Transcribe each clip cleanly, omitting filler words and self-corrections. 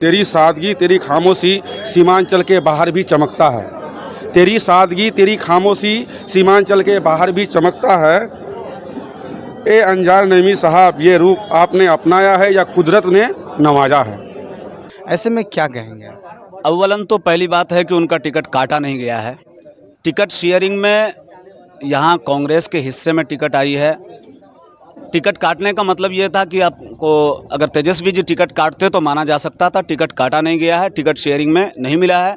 तेरी सादगी तेरी खामोशी सीमांचल के बाहर भी चमकता है। तेरी सादगी तेरी खामोशी सीमांचल के बाहर भी चमकता है। ए अंजार नईमी साहब, ये रूप आपने अपनाया है या कुदरत ने नवाजा है? ऐसे में क्या कहेंगे? अव्वलन तो पहली बात है कि उनका टिकट काटा नहीं गया है। टिकट शेयरिंग में यहाँ कांग्रेस के हिस्से में टिकट आई है। टिकट काटने का मतलब ये था कि आपको अगर तेजस्वी जी टिकट काटते तो माना जा सकता था। टिकट काटा नहीं गया है, टिकट शेयरिंग में नहीं मिला है।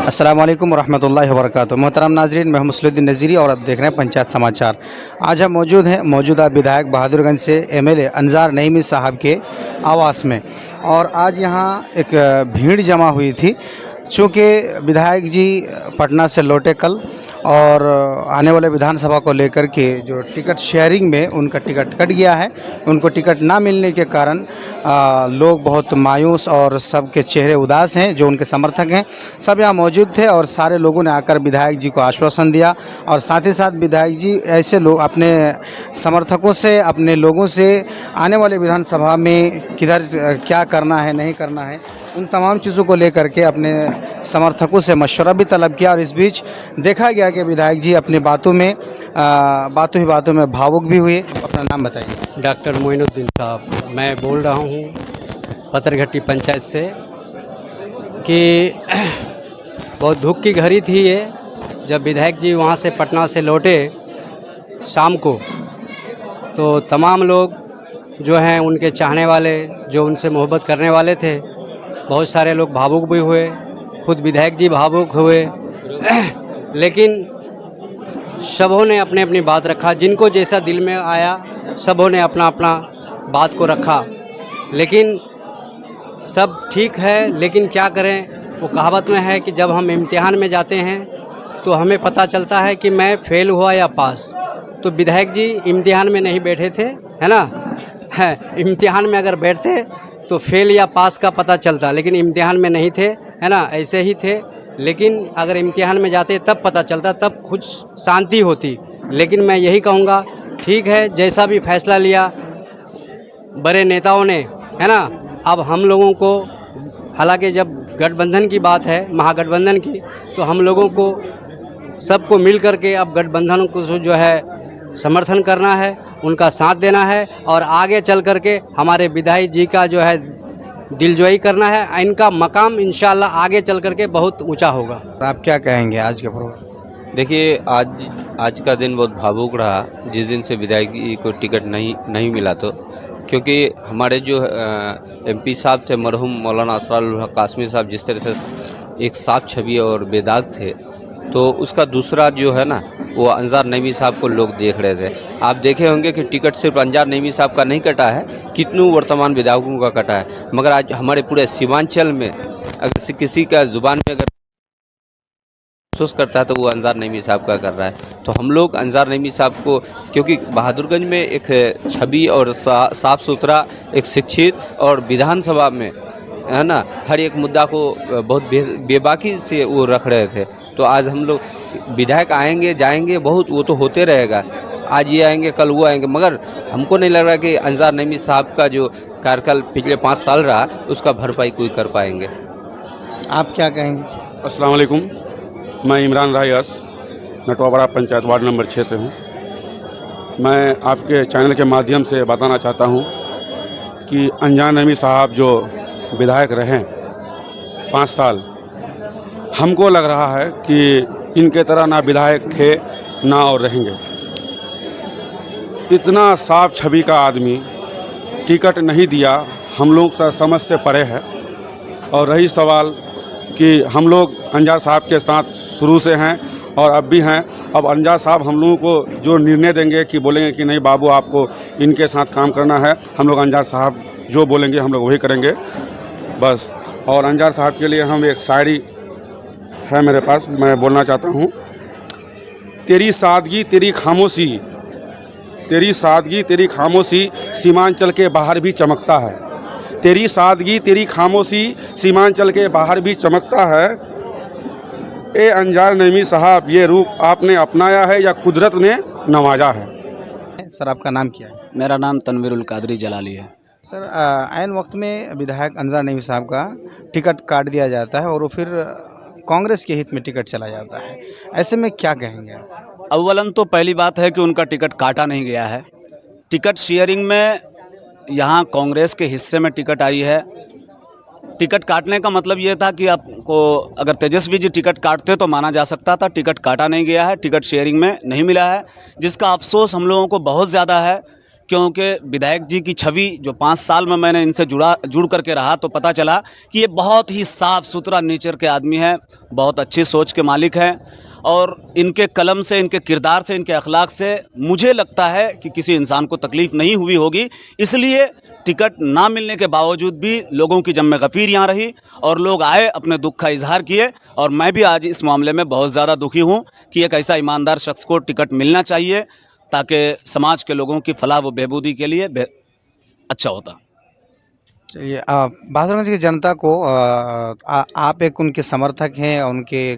अस्सलाम वालेकुम रहमतुल्लाहि व बरकातुहू। मोहतरम नाजरीन, मैं मुस्लिउद्दीन नज़ीरी और आप देख रहे हैं पंचायत समाचार। आज हम मौजूद हैं मौजूदा विधायक बहादुरगंज से एमएलए अंजार नईमी साहब के आवास में, और आज यहाँ एक भीड़ जमा हुई थी। चूँकि विधायक जी पटना से लौटे कल, और आने वाले विधानसभा को लेकर के जो टिकट शेयरिंग में उनका टिकट कट गया है, उनको टिकट ना मिलने के कारण लोग बहुत मायूस और सबके चेहरे उदास हैं। जो उनके समर्थक हैं सब यहाँ मौजूद थे, और सारे लोगों ने आकर विधायक जी को आश्वासन दिया। और साथ ही साथ विधायक जी ऐसे लोग अपने समर्थकों से, अपने लोगों से आने वाले विधानसभा में किधर क्या करना है नहीं करना है, उन तमाम चीज़ों को लेकर के अपने समर्थकों से मशवरा भी तलब किया। और इस बीच देखा गया कि विधायक जी अपनी बातों में भावुक भी हुए। अपना नाम बताइए। डॉक्टर मोइनुद्दीन साहब, मैं बोल रहा हूँ पत्थरघट्टी पंचायत से कि बहुत दुख की घड़ी थी ये, जब विधायक जी वहाँ से पटना से लौटे शाम को, तो तमाम लोग जो हैं उनके चाहने वाले, जो उनसे मोहब्बत करने वाले थे, बहुत सारे लोग भावुक भी हुए। खुद विधायक जी भावुक हुए। लेकिन सबों ने अपने अपनी बात रखा, जिनको जैसा दिल में आया सबों ने अपना अपना बात को रखा। लेकिन सब ठीक है, लेकिन क्या करें, वो कहावत में है कि जब हम इम्तिहान में जाते हैं तो हमें पता चलता है कि मैं फेल हुआ या पास। तो विधायक जी इम्तिहान में नहीं बैठे थे, है ना। इम्तिहान में अगर बैठते तो फेल या पास का पता चलता, लेकिन इम्तिहान में नहीं थे, है ना, ऐसे ही थे। लेकिन अगर इम्तिहान में जाते तब पता चलता, तब कुछ शांति होती। लेकिन मैं यही कहूँगा, ठीक है, जैसा भी फैसला लिया बड़े नेताओं ने, है ना, अब हम लोगों को, हालांकि जब गठबंधन की बात है, महागठबंधन की, तो हम लोगों को सबको मिल कर के अब गठबंधन को जो है समर्थन करना है, उनका साथ देना है, और आगे चल कर के हमारे विधायक जी का जो है दिलजोई करना है। इनका मकाम इंशाल्लाह आगे चल कर के बहुत ऊंचा होगा। आप क्या कहेंगे आज के प्रोग्राम? देखिए, आज का दिन बहुत भावुक रहा, जिस दिन से विधायक जी को टिकट नहीं मिला। तो क्योंकि हमारे जो एमपी साहब थे मरहूम मौलाना असरारुल हक कासमी साहब, जिस तरह से एक साफ छवि और बेदाग थे, तो उसका दूसरा जो है ना, वो अंजार नईमी साहब को लोग देख रहे थे। आप देखे होंगे कि टिकट सिर्फ अंजार नईमी साहब का नहीं कटा है, कितनों वर्तमान विधायकों का कटा है। मगर आज हमारे पूरे सीमांचल में अगर किसी का जुबान में अगर महसूस करता है तो वो अंजार नईमी साहब का कर रहा है। तो हम लोग अंजार नईमी साहब को, क्योंकि बहादुरगंज में एक छवि और साफ सुथरा, एक शिक्षित, और विधानसभा में, है ना, हर एक मुद्दा को बहुत बेबाकी से वो रख रहे थे। तो आज हम लोग विधायक आएंगे जाएंगे बहुत, वो तो होते रहेगा, आज ये आएंगे कल वो आएंगे, मगर हमको नहीं लग रहा कि अंजार नईमी साहब का जो कार्यकाल पिछले 5 साल रहा उसका भरपाई कोई कर पाएंगे। आप क्या कहेंगे? अस्सलाम वालेकुम, मैं इमरान रायस नटवाबड़ा पंचायत वार्ड नंबर 6 से हूँ। मैं आपके चैनल के माध्यम से बताना चाहता हूँ कि अंजार नईमी साहब जो विधायक रहे 5 साल, हमको लग रहा है कि इनके तरह ना विधायक थे ना और रहेंगे। इतना साफ छवि का आदमी टिकट नहीं दिया, हम लोग समझ से परे है। और रही सवाल कि हम लोग अंजार साहब के साथ शुरू से हैं और अब भी हैं। अब अंजार साहब हम लोगों को जो निर्णय देंगे, कि बोलेंगे कि नहीं बाबू आपको इनके साथ काम करना है, हम लोग अंजार साहब जो बोलेंगे हम लोग वही करेंगे बस। और अंजार साहब के लिए हम एक शायरी है मेरे पास, मैं बोलना चाहता हूँ। तेरी सादगी तेरी खामोशी, तेरी सादगी तेरी खामोशी सीमांचल के बाहर भी चमकता है। तेरी सादगी तेरी खामोशी सीमांचल के बाहर भी चमकता है। ए अंजार नईमी साहब, ये रूप आपने अपनाया है या कुदरत ने नवाजा है? सर, आपका नाम क्या है? मेरा नाम तनवीरुल कादरी जलाली है। सर, ऐन वक्त में विधायक अंजार नईमी साहब का टिकट काट दिया जाता है और वो फिर कांग्रेस के हित में टिकट चला जाता है, ऐसे में क्या कहेंगे आप? अव्वलन तो पहली बात है कि उनका टिकट काटा नहीं गया है। टिकट शेयरिंग में यहाँ कांग्रेस के हिस्से में टिकट आई है। टिकट काटने का मतलब ये था कि आपको अगर तेजस्वी जी टिकट काटते तो माना जा सकता था। टिकट काटा नहीं गया है, टिकट शेयरिंग में नहीं मिला है, जिसका अफसोस हम लोगों को बहुत ज़्यादा है। क्योंकि विधायक जी की छवि जो 5 साल में मैंने इनसे जुड़ करके रहा तो पता चला कि ये बहुत ही साफ़ सुथरा नेचर के आदमी हैं, बहुत अच्छी सोच के मालिक हैं और इनके कलम से, इनके किरदार से, इनके अखलाक से मुझे लगता है कि किसी इंसान को तकलीफ़ नहीं हुई होगी। इसलिए टिकट ना मिलने के बावजूद भी लोगों की जम गफ़ीर यहाँ रही और लोग आए, अपने दुख का इजहार किए और मैं भी आज इस मामले में बहुत ज़्यादा दुखी हूँ कि एक ऐसा ईमानदार शख्स को टिकट मिलना चाहिए ताकि समाज के लोगों की फलाह व बहबूदी के लिए अच्छा होता। चलिए, बहादुरगंज की जनता को आप एक उनके समर्थक हैं, उनके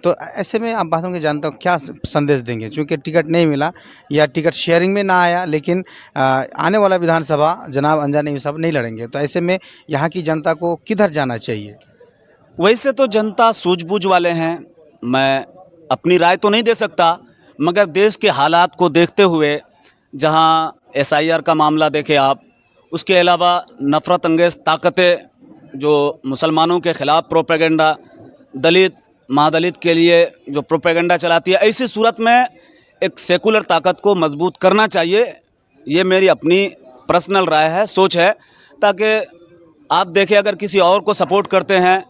तो ऐसे में आप बहादुरगंज की जनता को क्या संदेश देंगे? चूँकि टिकट नहीं मिला या टिकट शेयरिंग में ना आया, लेकिन आने वाला विधानसभा जनाब अंजार नईमी साहब नहीं लड़ेंगे, तो ऐसे में यहाँ की जनता को किधर जाना चाहिए? वैसे तो जनता सूझबूझ वाले हैं, मैं अपनी राय तो नहीं दे सकता, मगर देश के हालात को देखते हुए जहां SIR का मामला देखें आप, उसके अलावा नफ़रत अंगेज़ ताकतें जो मुसलमानों के ख़िलाफ़ प्रोपेगेंडा, दलित महादलित के लिए जो प्रोपेगेंडा चलाती है, ऐसी सूरत में एक सेकुलर ताकत को मजबूत करना चाहिए। ये मेरी अपनी पर्सनल राय है, सोच है, ताकि आप देखें अगर किसी और को सपोर्ट करते हैं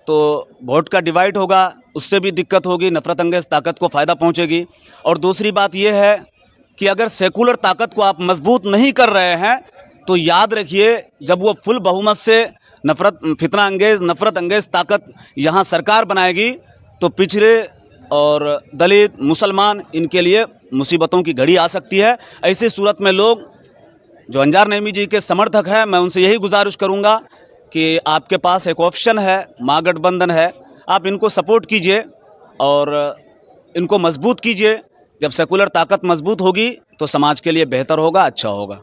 तो वोट का डिवाइड होगा, उससे भी दिक्कत होगी, नफ़रत अंगेज़ ताकत को फ़ायदा पहुंचेगी। और दूसरी बात यह है कि अगर सेकुलर ताकत को आप मजबूत नहीं कर रहे हैं तो याद रखिए जब वो फुल बहुमत से नफ़रत अंगेज़ ताकत यहाँ सरकार बनाएगी तो पिछड़े और दलित मुसलमान इनके लिए मुसीबतों की घड़ी आ सकती है। ऐसी सूरत में लोग जो अंजार नईमी जी के समर्थक हैं, मैं उनसे यही गुजारिश करूंगा कि आपके पास एक ऑप्शन है, महागठबंधन है, आप इनको सपोर्ट कीजिए और इनको मजबूत कीजिए। जब सेकुलर ताकत मजबूत होगी तो समाज के लिए बेहतर होगा, अच्छा होगा।